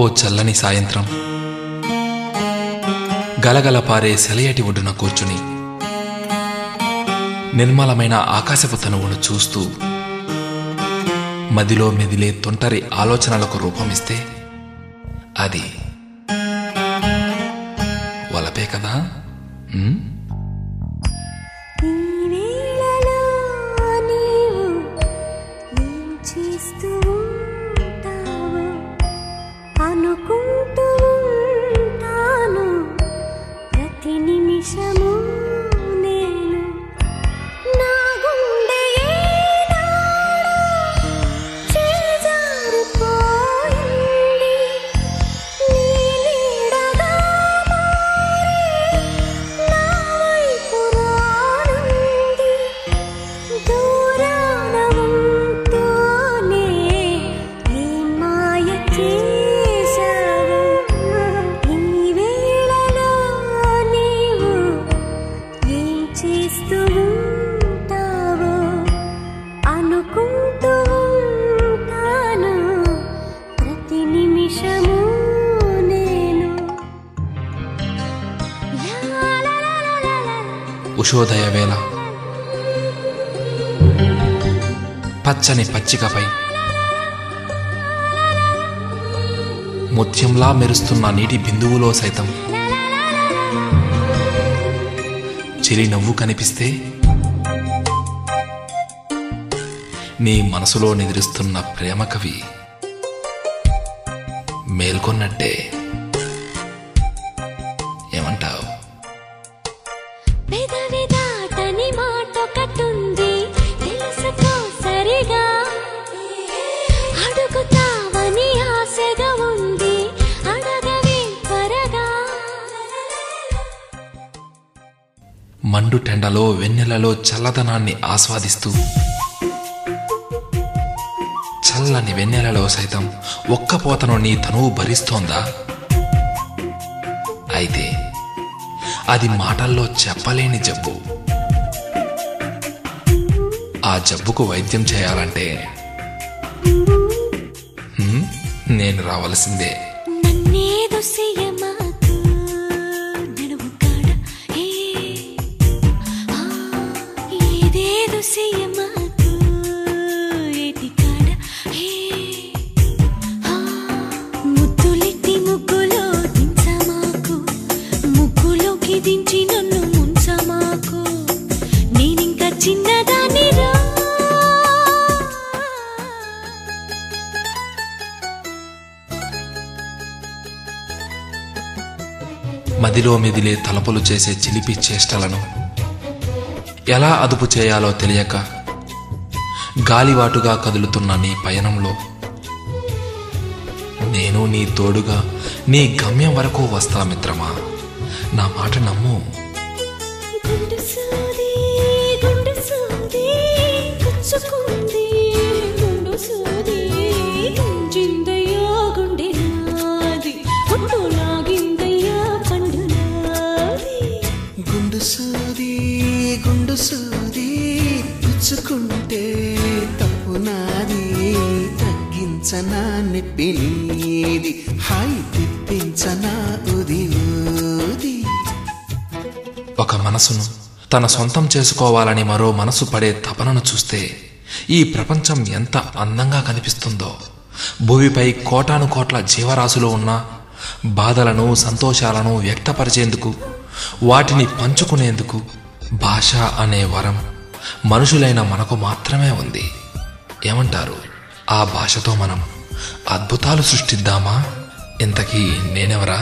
ఓ చల్లని సాయంత్రం గలగల పారే సెలయటి ఒడ్డున కూర్చుని నిర్మలమైన ఆకాశపు తనువును చూస్తూ మదిలో మెదిలే తొంటరి ఆలోచనలకు రూపమిస్తే అది వలపే కదా. ఉషోదయ వేళ పచ్చని పచ్చికపై ముత్యంలా మెరుస్తున్న నీటి బిందువులో సైతం చిలి నవ్వు కనిపిస్తే నీ మనసులో నిద్రిస్తున్న ప్రేమ కవి మేల్కొన్నట్టే. ఏమంటావు? మండు టెండలో వెన్నెలలో చల్లదనాన్ని ఆస్వాదిస్తూ చల్లని వెన్నెలలో సైతం ఒక్కపోతను నీ తనువు భరిస్తోందా? అయితే అది మాటల్లో చెప్పలేని జబ్బు. ఆ జబ్బుకు వైద్యం చేయాలంటే నేను రావలసిందే. మదిలో మెదిలే తలపులు చేసే చిలిపి చేష్టలను ఎలా అదుపు చేయాలో తెలియక గాలివాటుగా కదులుతున్న నీ పయనంలో నేను నీ తోడుగా నీ గమ్యం వరకు వస్తా మిత్రమా. నా మాట నమ్ము. గుండు సూది పుచ్చుకుంటే తప్పు నాది, తగ్గించనా నొప్పి నీది, హాయి తిప్పించనా ఉది ఊది. ఒక మనసును తన సొంతం చేసుకోవాలని మరో మనసు పడే తపనను చూస్తే ఈ ప్రపంచం ఎంత అందంగా కనిపిస్తుందో. భూమిపై కోటాను కోట్ల జీవరాశులు ఉన్నా బాధలను సంతోషాలను వ్యక్తపరిచేందుకు, వాటిని పంచుకునేందుకు భాష అనే వరం మనుషులైన మనకు మాత్రమే ఉంది. ఏమంటారు? ఆ భాషతో మనం అద్భుతాలు సృష్టిద్దామా? ఇంతకీ నేనెవరా?